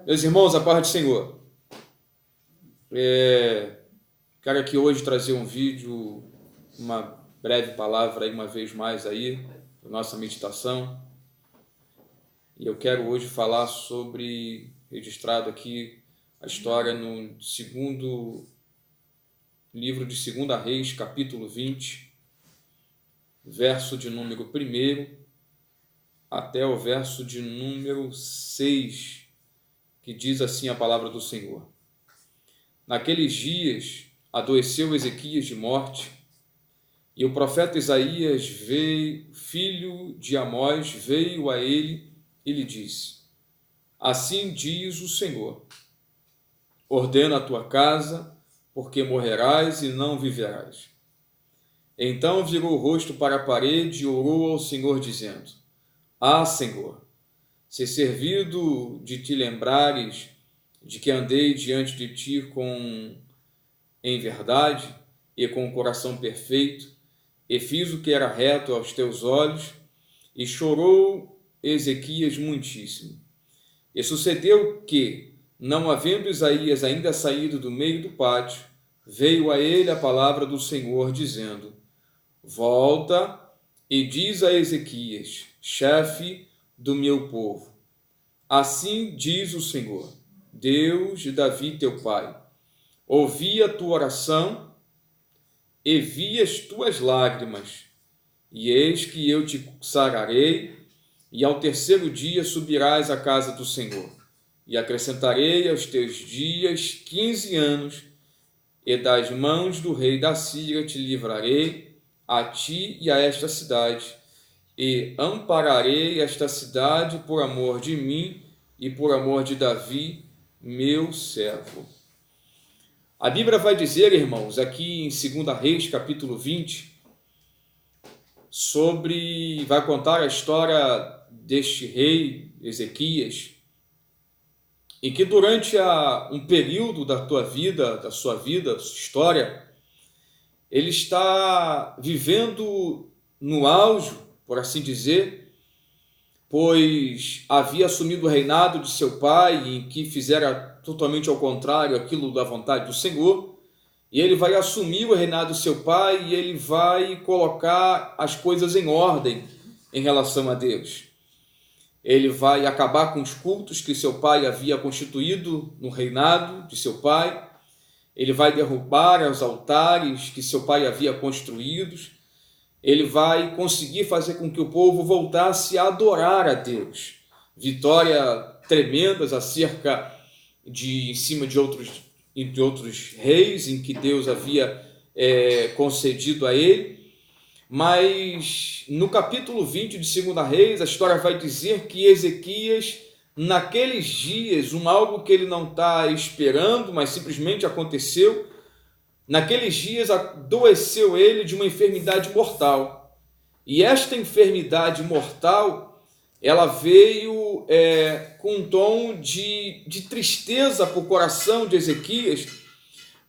Meus irmãos, a paz do Senhor. Quero aqui hoje trazer um vídeo, uma breve palavra aí, uma vez mais aí, para nossa meditação. E eu quero hoje falar sobre, registrado aqui, a história no segundo livro de 2 Reis, capítulo 20, verso de número 1 até o verso de número 6, que diz assim a palavra do Senhor. Naqueles dias adoeceu Ezequias de morte, e o profeta Isaías, filho de Amós, veio a ele e lhe disse: Assim diz o Senhor, ordena a tua casa, porque morrerás e não viverás. Então virou o rosto para a parede e orou ao Senhor, dizendo: Ah, Senhor, se servido de te lembrares de que andei diante de ti em verdade e com o coração perfeito, e fiz o que era reto aos teus olhos, e chorou Ezequias muitíssimo. E sucedeu que, não havendo Isaías ainda saído do meio do pátio, veio a ele a palavra do Senhor, dizendo: Volta e diz a Ezequias, chefe do meu povo: Assim diz o Senhor, Deus de Davi teu pai: Ouvi a tua oração e vi as tuas lágrimas, e eis que eu te sararei, e ao terceiro dia subirás à casa do Senhor, e acrescentarei aos teus dias 15 anos, e das mãos do rei da Síria te livrarei, a ti e a esta cidade, e ampararei esta cidade por amor de mim e por amor de Davi, meu servo. A Bíblia vai dizer, irmãos, aqui em 2 Reis, capítulo 20, vai contar a história deste rei Ezequias, e que durante um período da sua vida, sua história, ele está vivendo no auge, por assim dizer, pois havia assumido o reinado de seu pai, em que fizera totalmente ao contrário aquilo da vontade do Senhor, e ele vai assumir o reinado de seu pai e ele vai colocar as coisas em ordem em relação a Deus. Ele vai acabar com os cultos que seu pai havia constituído no reinado de seu pai, ele vai derrubar os altares que seu pai havia construídos, ele vai conseguir fazer com que o povo voltasse a adorar a Deus. Vitória tremendas acerca em cima de outros reis em que Deus havia concedido a ele. Mas no capítulo 20 de 2 Reis, a história vai dizer que Ezequias, naqueles dias, algo que ele não está esperando, mas simplesmente aconteceu, naqueles dias adoeceu ele de uma enfermidade mortal. E esta enfermidade mortal, ela veio com um tom de tristeza para o coração de Ezequias,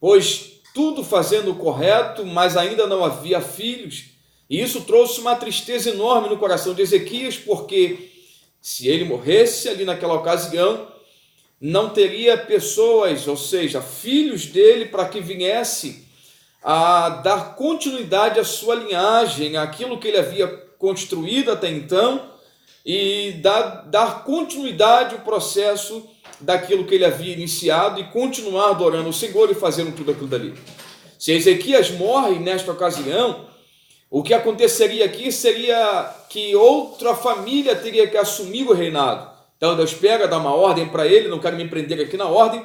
pois tudo fazendo o correto, mas ainda não havia filhos. E isso trouxe uma tristeza enorme no coração de Ezequias, porque se ele morresse ali naquela ocasião, não teria pessoas, ou seja, filhos dele, para que viesse a dar continuidade à sua linhagem, àquilo que ele havia construído até então, e dar continuidade ao processo daquilo que ele havia iniciado e continuar adorando o Senhor e fazendo tudo aquilo dali. Se Ezequias morre nesta ocasião, o que aconteceria aqui seria que outra família teria que assumir o reinado. Então Deus pega, dá uma ordem para ele, não quero me prender aqui na ordem,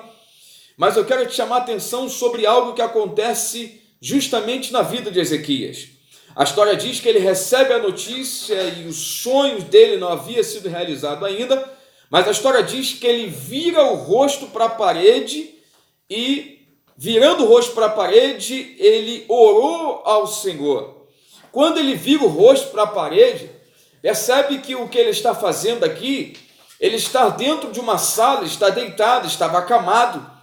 mas eu quero te chamar a atenção sobre algo que acontece justamente na vida de Ezequias. A história diz que ele recebe a notícia e os sonhos dele não havia sido realizado ainda, mas a história diz que ele vira o rosto para a parede e, virando o rosto para a parede, ele orou ao Senhor. Quando ele vira o rosto para a parede, percebe que o que ele está fazendo aqui, ele está dentro de uma sala, está deitado, estava acamado,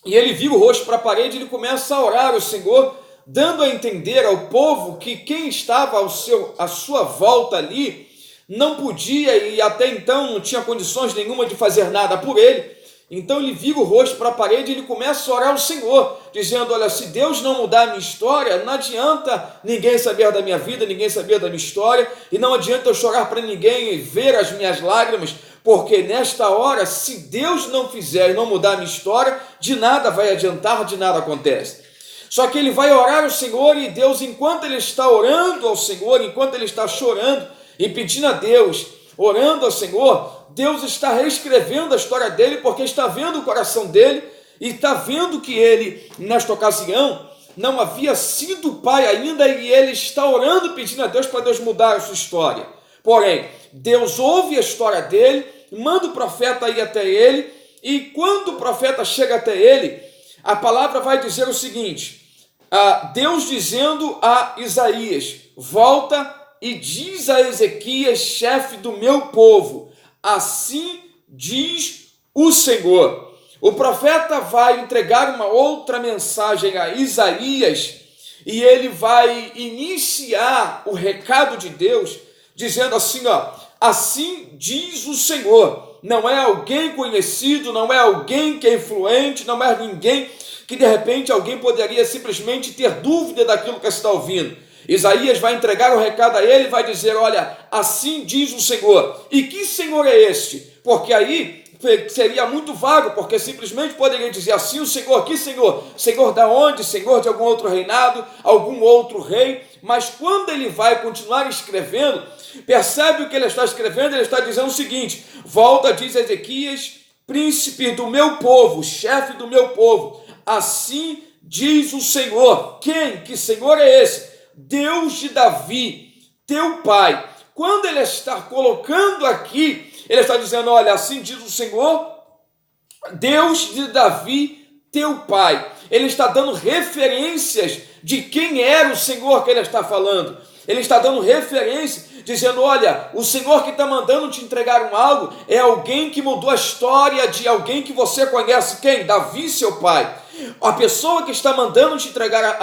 e ele vira o rosto para a parede e ele começa a orar ao Senhor, dando a entender ao povo que quem estava à sua volta ali não podia e até então não tinha condições nenhuma de fazer nada por ele. Então ele vira o rosto para a parede e ele começa a orar ao Senhor, dizendo: olha, se Deus não mudar a minha história, não adianta ninguém saber da minha vida, ninguém saber da minha história, e não adianta eu chorar para ninguém e ver as minhas lágrimas, porque nesta hora, se Deus não fizer e não mudar a minha história, de nada vai adiantar, de nada acontece. Só que ele vai orar ao Senhor, e Deus, enquanto ele está orando ao Senhor, enquanto ele está chorando e pedindo a Deus, orando ao Senhor, Deus está reescrevendo a história dele, porque está vendo o coração dele e está vendo que ele, nesta ocasião, não havia sido pai ainda, e ele está orando, pedindo a Deus para Deus mudar a sua história. Porém, Deus ouve a história dele, manda o profeta ir até ele, e quando o profeta chega até ele, a palavra vai dizer o seguinte: Deus dizendo a Isaías: volta e diz a Ezequias, chefe do meu povo, assim diz o Senhor. O profeta vai entregar uma outra mensagem a Isaías, e ele vai iniciar o recado de Deus, dizendo assim, assim diz o Senhor. Não é alguém conhecido, não é alguém que é influente, não é ninguém que de repente alguém poderia simplesmente ter dúvida daquilo que está ouvindo. Isaías vai entregar o recado a ele e vai dizer: olha, assim diz o Senhor. E que Senhor é este? Porque aí seria muito vago, porque simplesmente poderia dizer assim: o Senhor, que Senhor? Senhor da onde? Senhor de algum outro reinado, algum outro rei? Mas quando ele vai continuar escrevendo, percebe o que ele está escrevendo? Ele está dizendo o seguinte: volta, diz Ezequias, príncipe do meu povo, chefe do meu povo, assim diz o Senhor. Quem? Que Senhor é esse? Deus de Davi, teu pai. Quando ele está colocando aqui, ele está dizendo: olha, assim diz o Senhor, Deus de Davi, teu pai. Ele está dando referências de quem era o Senhor que ele está falando. Ele está dando referência, dizendo: olha, o Senhor que está mandando te entregar algo é alguém que mudou a história de alguém que você conhece. Quem? Davi, seu pai. A pessoa que está mandando te entregar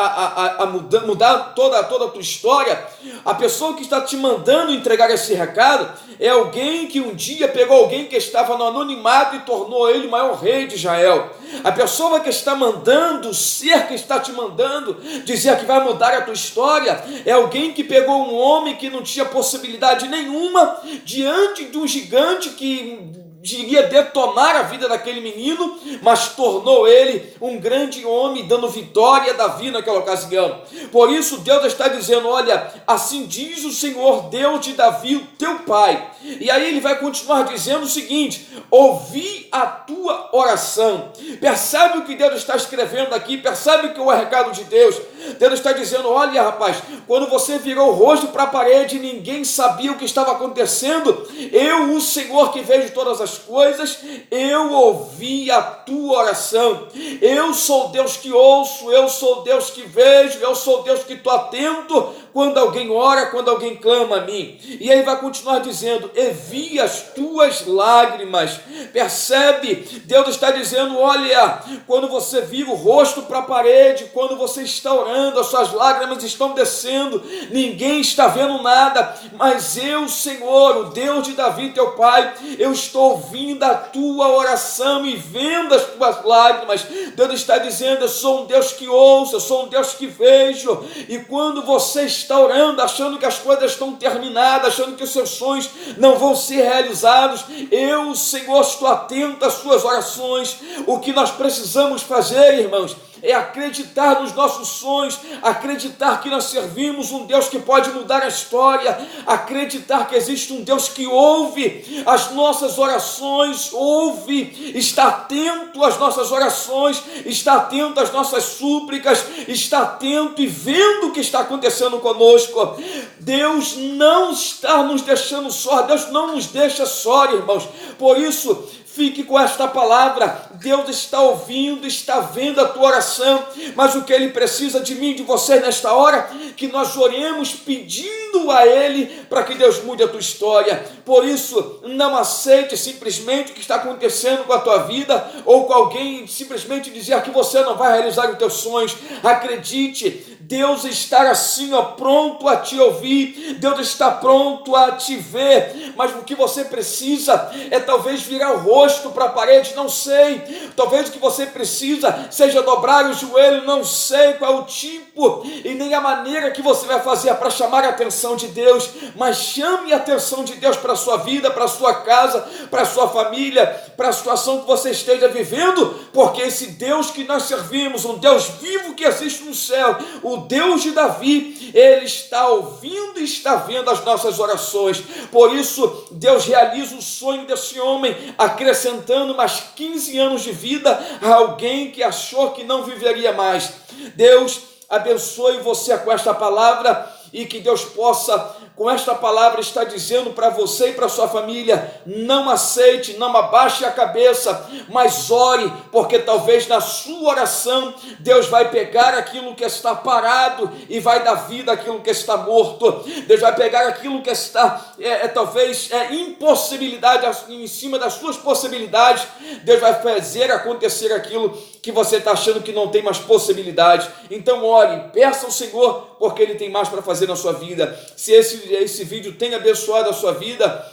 mudar toda a tua história, a pessoa que está te mandando entregar esse recado, é alguém que um dia pegou alguém que estava no anonimato e tornou ele o maior rei de Israel. A pessoa que está mandando, o ser que está te mandando dizer que vai mudar a tua história, é alguém que pegou um homem que não tinha possibilidade nenhuma diante de um gigante que iria detonar a vida daquele menino, mas tornou ele um grande homem, dando vitória a Davi naquela ocasião. Por isso Deus está dizendo: olha, assim diz o Senhor, Deus de Davi, o teu pai. E aí ele vai continuar dizendo o seguinte: ouvi a tua oração. Percebe o que Deus está escrevendo aqui? Percebe que é o recado de Deus? Deus está dizendo: olha, rapaz, quando você virou o rosto para a parede e ninguém sabia o que estava acontecendo, eu, o Senhor que vejo todas as coisas, eu ouvi a tua oração. Eu sou Deus que ouço, eu sou Deus que vejo, eu sou Deus que estou atento quando alguém ora, quando alguém clama a mim. E aí vai continuar dizendo: e vi as tuas lágrimas. Percebe? Deus está dizendo: olha, quando você vira o rosto para a parede, quando você está orando, as suas lágrimas estão descendo, ninguém está vendo nada, mas eu, Senhor, o Deus de Davi, teu pai, eu estou ouvindo a tua oração e vendo as tuas lágrimas. Deus está dizendo: eu sou um Deus que ouço, eu sou um Deus que vejo. E quando você está orando, achando que as coisas estão terminadas, achando que os seus sonhos não vão ser realizados, eu, Senhor, estou atento às suas orações. O que nós precisamos fazer, irmãos, é acreditar nos nossos sonhos, acreditar que nós servimos um Deus que pode mudar a história, acreditar que existe um Deus que ouve as nossas orações, ouve, está atento às nossas orações, está atento às nossas súplicas, está atento e vendo o que está acontecendo conosco. Deus não está nos deixando só, Deus não nos deixa só, irmãos. Por isso, fique com esta palavra. Deus está ouvindo, está vendo a tua oração, mas o que Ele precisa de mim, de você nesta hora, que nós oremos pedindo a Ele para que Deus mude a tua história. Por isso, não aceite simplesmente o que está acontecendo com a tua vida, ou com alguém simplesmente dizer que você não vai realizar os teus sonhos. Acredite, Deus está assim, ó, pronto a te ouvir, Deus está pronto a te ver, mas o que você precisa é talvez virar o rosto para a parede, não sei, talvez o que você precisa seja dobrar o joelho, não sei qual é o tipo e nem a maneira que você vai fazer para chamar a atenção de Deus, mas chame a atenção de Deus para a sua vida, para a sua casa, para a sua família, para a situação que você esteja vivendo, porque esse Deus que nós servimos, um Deus vivo que existe no céu, o Deus de Davi, Ele está ouvindo e está vendo as nossas orações. Por isso Deus realiza o sonho desse homem, acrescentando mais 15 anos de vida a alguém que achou que não viveria mais. Deus abençoe você com esta palavra e que Deus possa, com esta palavra, estar dizendo para você e para sua família: não aceite, não abaixe a cabeça, mas ore, porque talvez na sua oração Deus vai pegar aquilo que está parado e vai dar vida àquilo que está morto. Deus vai pegar aquilo que está talvez impossibilidade em cima das suas possibilidades. Deus vai fazer acontecer aquilo que você está achando que não tem mais possibilidade. Então ore, peça ao Senhor, porque Ele tem mais para fazer na sua vida. Se esse vídeo tem abençoado a sua vida,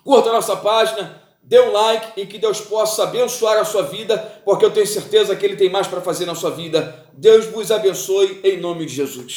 curta a nossa página, dê um like e que Deus possa abençoar a sua vida, porque eu tenho certeza que Ele tem mais para fazer na sua vida. Deus vos abençoe em nome de Jesus.